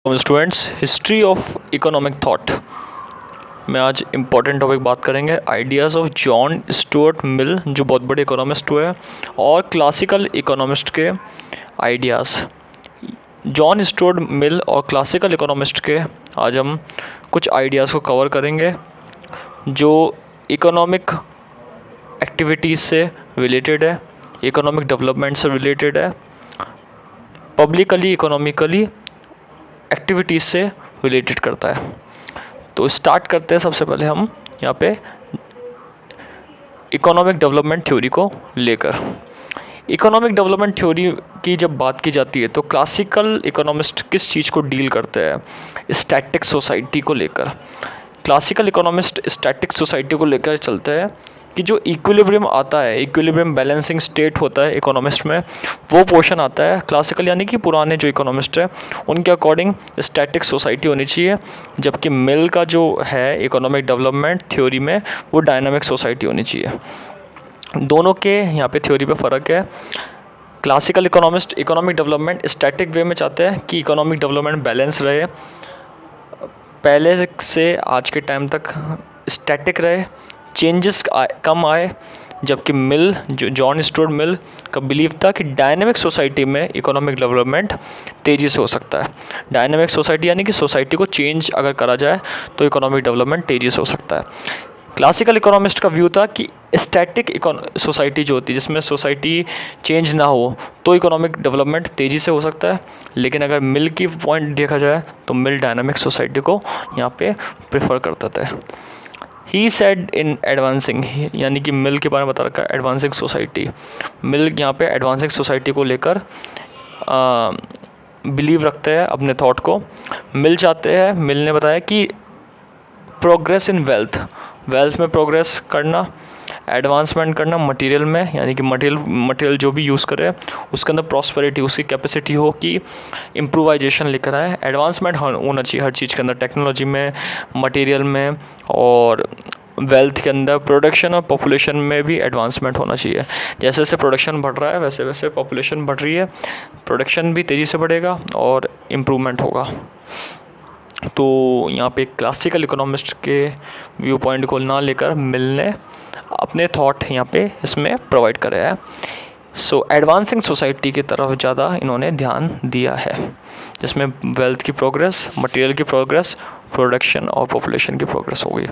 Students, history of economic thought में आज important topic बात करेंगे ideas of John Stuart Mill, जो बहुत बड़े इकोनॉमिस्ट हुए, और क्लासिकल इकोनॉमिस्ट के आइडियाज़। जॉन स्टुअर्ट मिल और क्लासिकल इकोनॉमिस्ट के आज हम कुछ आइडियाज़ को कवर करेंगे जो इकोनॉमिक एक्टिविटीज़ से रिलेटेड है, इकोनॉमिक डेवलपमेंट से रिलेटेड है, पब्लिकली इकोनॉमिकली एक्टिविटीज़ से रिलेटेड करता है। तो स्टार्ट करते हैं। सबसे पहले हम यहाँ पे इकोनॉमिक डेवलपमेंट थ्योरी को लेकर। इकोनॉमिक डेवलपमेंट थ्योरी की जब बात की जाती है तो क्लासिकल इकोनॉमिस्ट किस चीज़ को डील करते हैं? स्टैटिक सोसाइटी को लेकर। क्लासिकल इकोनॉमिस्ट स्टैटिक सोसाइटी को लेकर चलते हैं कि जो इक्विलिब्रियम आता है, इक्विलिब्रियम बैलेंसिंग स्टेट होता है इकोनॉमिस्ट में, वो पोर्शन आता है क्लासिकल, यानी कि पुराने जो इकोनॉमिस्ट है उनके अकॉर्डिंग स्टैटिक सोसाइटी होनी चाहिए, जबकि मिल का जो है इकोनॉमिक डेवलपमेंट थ्योरी में वो डायनामिक सोसाइटी होनी चाहिए। दोनों के यहाँ पे थ्योरी पे फ़र्क है। Classical economist economic development static way में चाहते हैं कि इकोनॉमिक डेवलपमेंट बैलेंस रहे, पहले से आज के टाइम तक स्टैटिक रहे, चेंजेस कम आए, जबकि मिल जो जॉन स्टुअर्ट मिल का बिलीव था कि डायनेमिक सोसाइटी में इकोनॉमिक डेवलपमेंट तेज़ी से हो सकता है। डायनेमिक सोसाइटी यानी कि सोसाइटी को चेंज अगर करा जाए तो इकोनॉमिक डेवलपमेंट तेज़ी से हो सकता है। क्लासिकल इकोनॉमिस्ट का व्यू था कि स्टैटिक सोसाइटी जो होती है, जिसमें सोसाइटी चेंज ना हो, तो इकोनॉमिक डेवलपमेंट तेज़ी से हो सकता है। लेकिन अगर मिल की पॉइंट देखा जाए तो मिल डायनामिक सोसाइटी को यहाँ पे प्रेफर करता था। ही सेड इन एडवांसिंग, यानी कि मिल के बारे में बता रखा है एडवांसिंग सोसाइटी। मिल यहाँ पे एडवांसिंग सोसाइटी को लेकर बिलीव रखते हैं अपने थॉट को। मिल चाहते हैं, मिल ने बताया कि प्रोग्रेस इन वेल्थ में प्रोग्रेस करना, एडवांसमेंट करना मटेरियल में, यानी कि मटेरियल जो भी यूज़ करे उसके अंदर प्रॉस्पेरिटी, उसकी कैपेसिटी हो कि इम्प्रूवाइजेशन लेकर आए। एडवांसमेंट होना चाहिए हर चीज़ के अंदर, टेक्नोलॉजी में, मटेरियल में, और वेल्थ के अंदर प्रोडक्शन और पॉपुलेशन में भी एडवांसमेंट होना चाहिए। जैसे जैसे प्रोडक्शन बढ़ रहा है वैसे वैसे पॉपुलेशन बढ़ रही है, प्रोडक्शन भी तेज़ी से बढ़ेगा और इम्प्रूवमेंट होगा। तो यहाँ पे क्लासिकल इकोनॉमिस्ट के व्यू पॉइंट को ना लेकर मिल ने अपने थॉट यहाँ पे इसमें प्रोवाइड कराया है। सो एडवांसिंग सोसाइटी की तरफ ज़्यादा इन्होंने ध्यान दिया है, जिसमें वेल्थ की प्रोग्रेस, मटेरियल की प्रोग्रेस, प्रोडक्शन और पॉपुलेशन की प्रोग्रेस हो गई।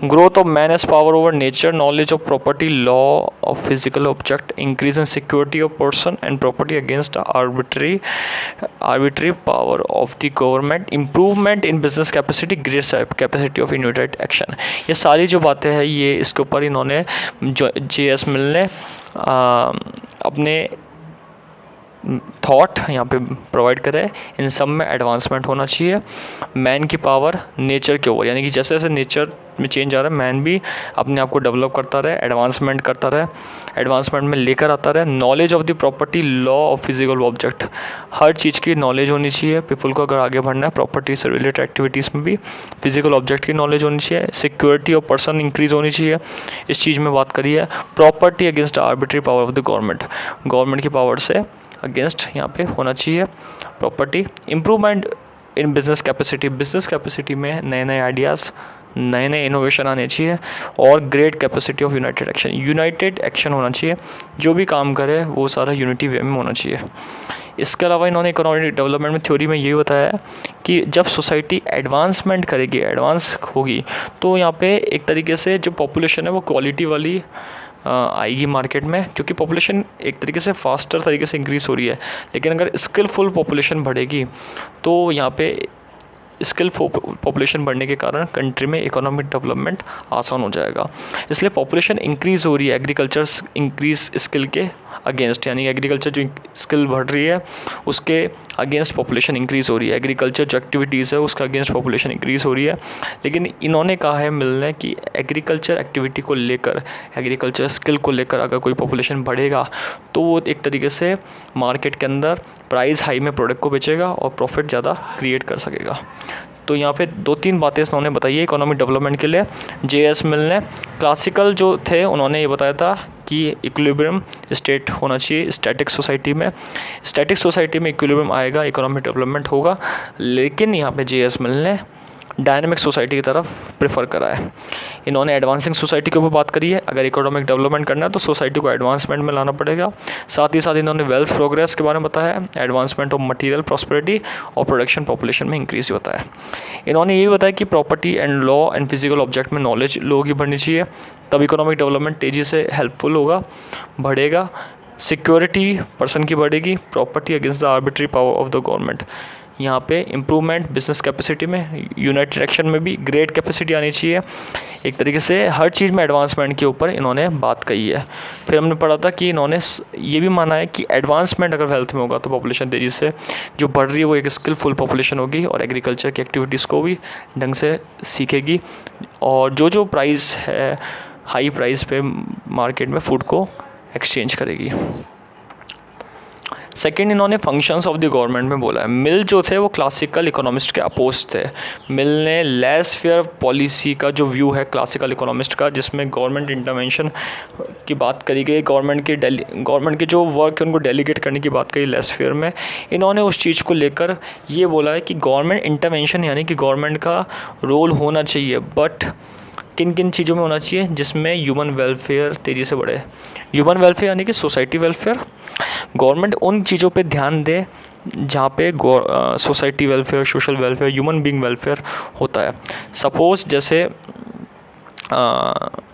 Growth of man as power over nature, knowledge of property, law of physical object, increase in security of person and property against arbitrary power of the government, improvement in business capacity, great capacity of united action. ये सारी जो बातें हैं ये इसके ऊपर इन्होंने J.S. मिल ने अपने थॉट यहाँ पे प्रोवाइड करे। इन सब में एडवांसमेंट होना चाहिए, मैन की पावर नेचर के ऊपर, यानी कि जैसे जैसे नेचर में चेंज आ रहा है मैन भी अपने आप को डेवलप करता रहे, एडवांसमेंट करता रहे, एडवांसमेंट में लेकर आता रहे। Knowledge of the property, law of physical object, हर चीज़ की नॉलेज होनी चाहिए पीपल को अगर आगे बढ़ना है। प्रॉपर्टी से रिलेटेड एक्टिविटीज़ में भी फिजिकल ऑब्जेक्ट की नॉलेज होनी चाहिए। सिक्योरिटी ऑफ पर्सन इंक्रीज़ होनी चाहिए, इस चीज़ में बात करी है। Property against arbitrary power of the government की पावर से अगेंस्ट यहाँ पे होना चाहिए property. Improvement in business capacity में नए नए आइडियाज़, नए नए इनोवेशन आने चाहिए, और great capacity of united action होना चाहिए। जो भी काम करे वो सारा यूनिटी वे में होना चाहिए। इसके अलावा इन्होंने इकोनॉमिक डेवलपमेंट में थ्योरी में ये बताया है कि जब सोसाइटी एडवांसमेंट करेगी, एडवांस होगी, तो यहाँ पे एक तरीके से जो पॉपुलेशन है वो क्वालिटी वाली आएगी मार्केट में, क्योंकि पॉपुलेशन एक तरीके से फास्टर तरीके से इंक्रीज़ हो रही है। लेकिन अगर स्किलफुल पॉपुलेशन बढ़ेगी तो यहाँ पे स्किल पॉपुलेशन बढ़ने के कारण कंट्री में इकोनॉमिक डेवलपमेंट आसान हो जाएगा। इसलिए पॉपुलेशन इंक्रीज़ हो रही है एग्रीकल्चर इंक्रीज स्किल के अगेंस्ट, यानी एग्रीकल्चर जो स्किल बढ़ रही है उसके अगेंस्ट पॉपुलेशन इंक्रीज़ हो रही है। एग्रीकल्चर जो एक्टिविटीज़ है उसका अगेंस्ट पॉपुलेशन इंक्रीज़ हो रही है। लेकिन इन्होंने कहा है मिलने कि एग्रीकल्चर एक्टिविटी को लेकर, एग्रीकल्चर स्किल को लेकर अगर कोई पॉपुलेशन बढ़ेगा तो वो एक तरीके से मार्केट के अंदर प्राइस हाई में प्रोडक्ट को बेचेगा और प्रॉफिट ज़्यादा क्रिएट कर सकेगा। तो यहाँ पे 2-3 बातें उन्होंने बताई है इकोनॉमिक डेवलपमेंट के लिए। जे.एस. मिल ने क्लासिकल जो थे उन्होंने ये बताया था कि इक्विलिब्रियम स्टेट होना चाहिए स्टैटिक सोसाइटी में। स्टैटिक सोसाइटी में इक्विलिब्रियम आएगा, इकोनॉमिक डेवलपमेंट होगा। लेकिन यहाँ पे जे.एस. मिल ने डायनेमिक सोसाइटी की तरफ प्रेफर करा है। इन्होंने एडवांसिंग सोसाइटी के ऊपर बात करी है। अगर इकोनॉमिक डेवलपमेंट करना है तो सोसाइटी को एडवांसमेंट में लाना पड़ेगा। साथ ही साथ इन्होंने वेल्थ प्रोग्रेस के बारे में बताया है, एडवांसमेंट ऑफ मटीरियल प्रॉस्पेरिटी और प्रोडक्शन पॉपुलेशन में इंक्रीज बताया है। इन्होंने ये भी बताया कि property and law and physical object में नॉलेज लोगों की बढ़नी चाहिए, तब इकोनॉमिक डेवलपमेंट तेज़ी से हेल्पफुल होगा, बढ़ेगा। सिक्योरिटी पर्सन की बढ़ेगी, property against the arbitrary power of the government. यहाँ पे इम्प्रूवमेंट बिजनेस कैपेसिटी में, यूनाइटेड एक्शन में भी ग्रेट कैपेसिटी आनी चाहिए। एक तरीके से हर चीज़ में एडवांसमेंट के ऊपर इन्होंने बात कही है। फिर हमने पढ़ा था कि इन्होंने ये भी माना है कि एडवांसमेंट अगर हेल्थ में होगा तो पॉपुलेशन तेज़ी से जो बढ़ रही है वो एक स्किलफुल पॉपुलेशन होगी और एग्रीकल्चर की एक्टिविटीज़ को भी ढंग से सीखेगी, और जो प्राइस है हाई प्राइस पे मार्केट में फूड को एक्सचेंज करेगी। सेकेंड, इन्होंने फंक्शंस ऑफ द गवर्नमेंट में बोला है। मिल जो थे वो क्लासिकल इकोनॉमिस्ट के अपोज थे। मिल ने लेस फेयर पॉलिसी का जो व्यू है क्लासिकल इकोनॉमिस्ट का, जिसमें गवर्नमेंट इंटरवेंशन की बात करी गई, गवर्नमेंट के जो वर्क है उनको डेलीगेट करने की बात करी लेस फेयर में। इन्होंने उस चीज़ को लेकर ये बोला है कि गवर्नमेंट इंटरवेंशन यानी कि गवर्नमेंट का रोल होना चाहिए, बट किन किन चीज़ों में होना चाहिए जिसमें ह्यूमन वेलफेयर तेज़ी से बढ़े। ह्यूमन वेलफेयर यानी कि सोसाइटी वेलफेयर। गवर्नमेंट उन चीज़ों पे ध्यान दे जहाँ पे society welfare, social welfare, human being welfare होता है। सपोज़ जैसे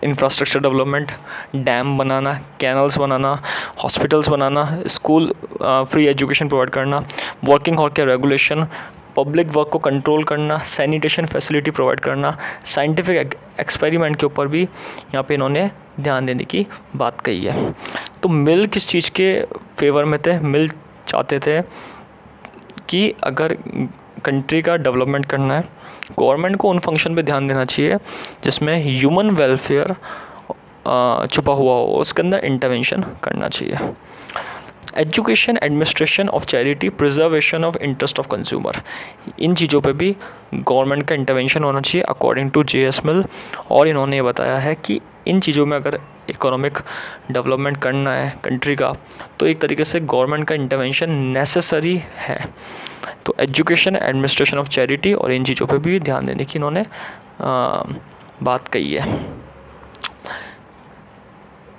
इंफ्रास्ट्रक्चर डेवलपमेंट, डैम बनाना, कैनल्स बनाना, हॉस्पिटल्स बनाना, स्कूल फ्री एजुकेशन प्रोवाइड करना, वर्किंग हॉर के रेगुलेशन, पब्लिक वर्क को कंट्रोल करना, सैनिटेशन फैसिलिटी प्रोवाइड करना, साइंटिफिक एक्सपेरिमेंट के ऊपर भी यहाँ पे इन्होंने ध्यान देने की बात कही है। तो मिल किस चीज़ के फेवर में थे? मिल चाहते थे कि अगर कंट्री का डेवलपमेंट करना है, गवर्नमेंट को उन फंक्शन पे ध्यान देना चाहिए जिसमें ह्यूमन वेलफेयर छुपा हुआ हो, उसके अंदर इंटरवेंशन करना चाहिए। Education, administration of charity, preservation of interest of consumer, इन चीज़ों पे भी गवर्नमेंट का इंटरवेंशन होना चाहिए अकॉर्डिंग टू जे.एस. मिल। और इन्होंने ये बताया है कि इन चीज़ों में अगर इकोनॉमिक डेवलपमेंट करना है कंट्री का तो एक तरीके से गवर्नमेंट का इंटरवेंशन नेसेसरी है। तो एजुकेशन, एडमिनिस्ट्रेशन ऑफ चैरिटी और इन चीज़ों पे भी ध्यान देने की इन्होंने बात कही है।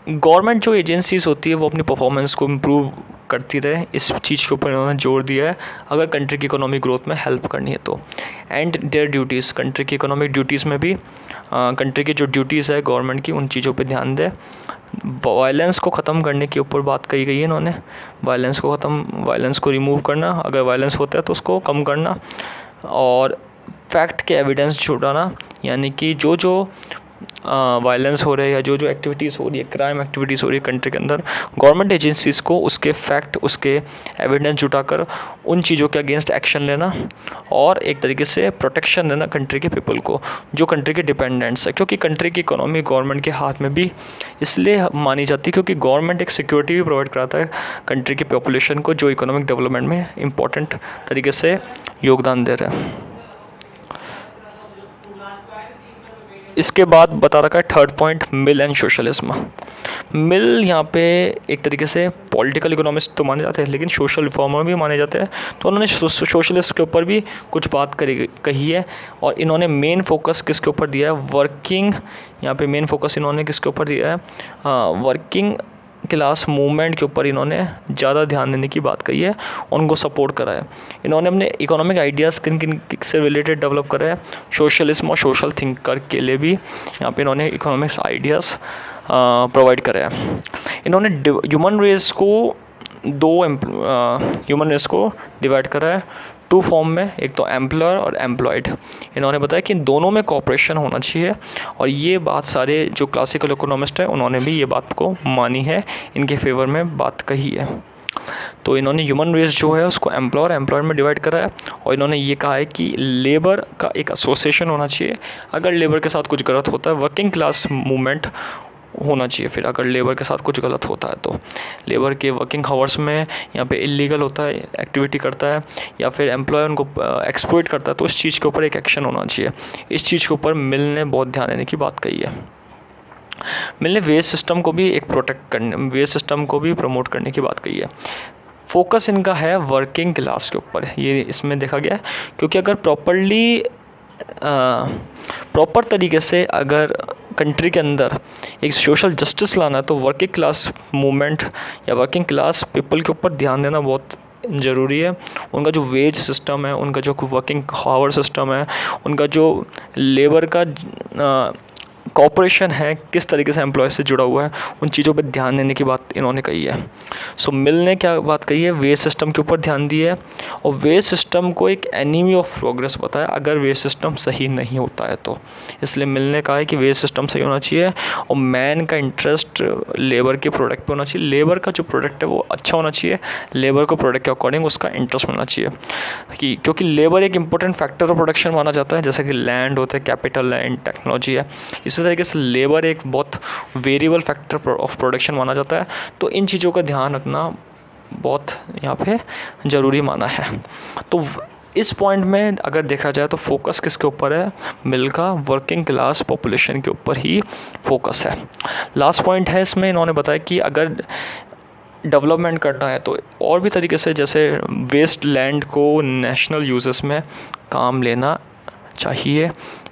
गवर्नमेंट जो एजेंसीज़ होती है वो अपनी परफॉर्मेंस को इम्प्रूव करती रहे, इस चीज़ के ऊपर इन्होंने जोर दिया है अगर कंट्री की इकोनॉमिक ग्रोथ में हेल्प करनी है तो। एंड देयर ड्यूटीज़, कंट्री की इकोनॉमिक ड्यूटीज़ में भी कंट्री की जो ड्यूटीज़ है गवर्नमेंट की उन चीज़ों पे ध्यान दे। वायलेंस को ख़त्म करने के ऊपर बात कही गई है इन्होंने, वायलेंस को रिमूव करना, अगर वायलेंस होता है तो उसको कम करना, और फैक्ट के एविडेंस जुटाना, यानी कि जो वायलेंस हो रहा है या जो एक्टिविटीज़ हो रही है, क्राइम एक्टिविटीज़ हो रही है कंट्री के अंदर, गवर्नमेंट एजेंसीज़ को उसके फैक्ट, उसके एविडेंस जुटाकर उन चीज़ों के अगेंस्ट एक्शन लेना और एक तरीके से प्रोटेक्शन देना कंट्री के पीपल को जो कंट्री के डिपेंडेंट्स है। क्योंकि कंट्री की इकोनॉमी गवर्नमेंट के हाथ में भी इसलिए मानी जाती है क्योंकि गवर्नमेंट एक सिक्योरिटी भी प्रोवाइड कराता है कंट्री की पॉपुलेशन को, जो इकोनॉमिक डेवलपमेंट में इंपॉर्टेंट तरीके से योगदान दे रहा है। इसके बाद बता रखा है third point, Mill and socialism. Mill यहाँ पे एक तरीके से पॉलिटिकल इकोनॉमिस्ट तो माने जाते हैं लेकिन सोशल रिफॉर्मर भी माने जाते हैं, तो उन्होंने सोशलिस्ट के ऊपर भी कुछ बात कही है। और इन्होंने मेन फोकस किसके ऊपर दिया है? वर्किंग, यहाँ पे मेन फोकस इन्होंने किसके ऊपर दिया है? वर्किंग क्लास मूवमेंट के ऊपर इन्होंने ज़्यादा ध्यान देने की बात कही है, उनको सपोर्ट करा है। इन्होंने अपने इकोनॉमिक आइडियाज़ किन किन से रिलेटेड डेवलप करा है? सोशलिज्म और सोशल थिंकर के लिए भी यहाँ पे इन्होंने इकोनॉमिक्स आइडियाज़ प्रोवाइड करा है। इन्होंने ह्यूमन रेस को डिवाइड करा है 2 फॉर्म में, एक तो एम्प्लॉयर और एम्प्लॉयड। इन्होंने बताया कि इन दोनों में कोऑपरेशन होना चाहिए, और ये बात सारे जो क्लासिकल इकोनॉमिस्ट हैं उन्होंने भी ये बात को मानी है, इनके फेवर में बात कही है। तो इन्होंने ह्यूमन रेस जो है उसको एम्प्लॉयर में डिवाइड करा है, और इन्होंने ये कहा है कि लेबर का एक एसोसिएशन होना चाहिए, अगर लेबर के साथ कुछ गलत होता है, वर्किंग क्लास मूवमेंट होना चाहिए फिर अगर लेबर के साथ कुछ गलत होता है तो। लेबर के वर्किंग आवर्स में यहाँ पे इलीगल होता है, एक्टिविटी करता है या फिर एम्प्लॉय उनको एक्सप्लॉइट करता है तो इस चीज़ के ऊपर एक एक्शन होना चाहिए। इस चीज़ के ऊपर मिल ने बहुत ध्यान देने की बात कही है। मिल ने वेज सिस्टम को भी वेज सिस्टम को भी प्रमोट करने की बात कही है। फोकस इनका है वर्किंग क्लास के ऊपर, ये इसमें देखा गया है, क्योंकि अगर प्रॉपर तरीके से अगर कंट्री के अंदर एक सोशल जस्टिस लाना है तो वर्किंग क्लास मूवमेंट या वर्किंग क्लास पीपल के ऊपर ध्यान देना बहुत ज़रूरी है। उनका जो वेज सिस्टम है, उनका जो वर्किंग आवर सिस्टम है, उनका जो लेबर का कॉपरेशन है, किस तरीके से एम्प्लॉय से जुड़ा हुआ है, उन चीज़ों पे ध्यान देने की बात इन्होंने कही है। सो मिल ने क्या बात कही है, वेज सिस्टम के ऊपर ध्यान दिया है और वेज सिस्टम को एक एनीमी ऑफ प्रोग्रेस बताया अगर वेज सिस्टम सही नहीं होता है तो। इसलिए मिल ने कहा है कि वेज सिस्टम सही होना चाहिए और मैन का इंटरेस्ट लेबर के प्रोडक्ट पे होना चाहिए। लेबर का जो प्रोडक्ट है वो अच्छा होना चाहिए, लेबर को प्रोडक्ट के अकॉर्डिंग उसका इंटरेस्ट होना चाहिए क्योंकि लेबर एक इंपॉर्टेंट फैक्टर ऑफ प्रोडक्शन माना जाता है, जैसे कि लैंड होता है, कैपिटल, लैंड, टेक्नोलॉजी है। इसी तरीके से लेबर एक बहुत वेरिएबल फैक्टर ऑफ प्रोडक्शन माना जाता है। तो इन चीज़ों का ध्यान रखना बहुत यहाँ पे ज़रूरी माना है। तो इस पॉइंट में अगर देखा जाए तो फोकस किसके ऊपर है, मिल का वर्किंग क्लास पॉपुलेशन के ऊपर ही फोकस है। लास्ट पॉइंट है इसमें इन्होंने बताया कि अगर डेवलपमेंट करना है तो और भी तरीके से, जैसे वेस्ट लैंड को नेशनल यूजेस में काम लेना चाहिए,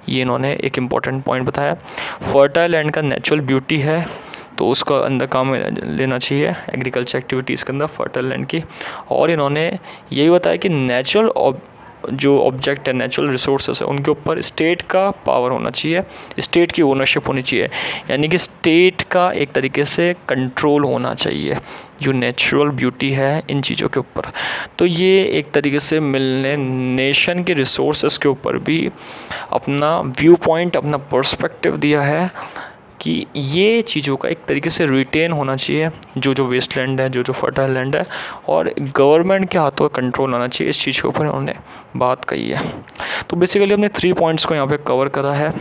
ये इन्होंने एक इम्पॉर्टेंट पॉइंट बताया। फर्टाइल लैंड का नेचुरल ब्यूटी है तो उसका अंदर काम लेना चाहिए एग्रीकल्चर एक्टिविटीज़ के अंदर फर्टाइल लैंड की। और इन्होंने यही बताया कि नेचुरल जो ऑब्जेक्ट है, नेचुरल रिसोर्सेज है, उनके ऊपर स्टेट का पावर होना चाहिए, स्टेट की ओनरशिप होनी चाहिए, यानी कि स्टेट का एक तरीके से कंट्रोल होना चाहिए जो नेचुरल ब्यूटी है इन चीज़ों के ऊपर। तो ये एक तरीके से मिलने नेशन के रिसोर्सेज के ऊपर भी अपना व्यू पॉइंट, अपना पर्सपेक्टिव दिया है कि ये चीज़ों का एक तरीके से रिटेन होना चाहिए, जो वेस्ट लैंड है, जो फर्टाइल लैंड है, और गवर्नमेंट के हाथों कंट्रोल आना चाहिए। इस चीज़ के ऊपर उन्होंने बात कही है। तो बेसिकली हमने 3 पॉइंट्स को यहाँ पे कवर करा है।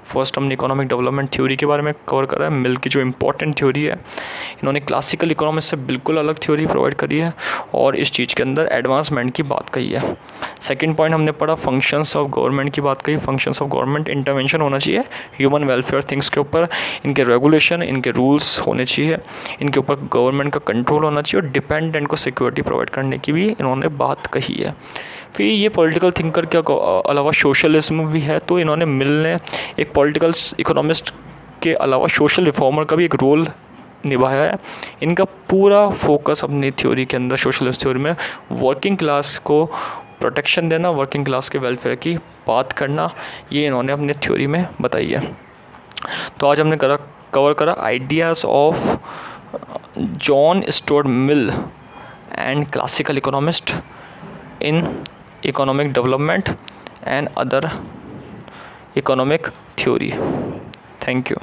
फर्स्ट हमने इकोनॉमिक डेवलपमेंट थ्योरी के बारे में कवर करा है, मिल की जो इम्पोर्टेंट थ्योरी है, इन्होंने क्लासिकल इकोनॉमिक्स से बिल्कुल अलग थ्योरी प्रोवाइड करी है और इस चीज़ के अंदर एडवांसमेंट की बात कही है। सेकंड पॉइंट हमने पढ़ा फंक्शंस ऑफ गवर्नमेंट की बात कही, फंक्शंस ऑफ गवर्नमेंट इंटरवेंशन होना चाहिए ह्यूमन वेलफेयर थिंग्स के ऊपर, इनके रेगुलेशन, इनके रूल्स होने चाहिए, इनके ऊपर गवर्नमेंट का कंट्रोल होना चाहिए और डिपेंडेंट को सिक्योरिटी प्रोवाइड करने की भी इन्होंने बात कही है। फिर ये पॉलिटिकल थिंकर के अलावा सोशलिज्म भी है, तो इन्होंने मिल ने एक पॉलिटिकल इकोनॉमिस्ट के अलावा सोशल रिफॉर्मर का भी एक रोल निभाया है। इनका पूरा फोकस अपनी थ्योरी के अंदर, सोशलिस्ट थ्योरी में, वर्किंग क्लास को प्रोटेक्शन देना, वर्किंग क्लास के वेलफेयर की बात करना, ये इन्होंने अपनी थ्योरी में बताई है। तो आज हमने कवर करा ideas of John Stuart Mill and classical economist in economic development and other economic theory. Thank you.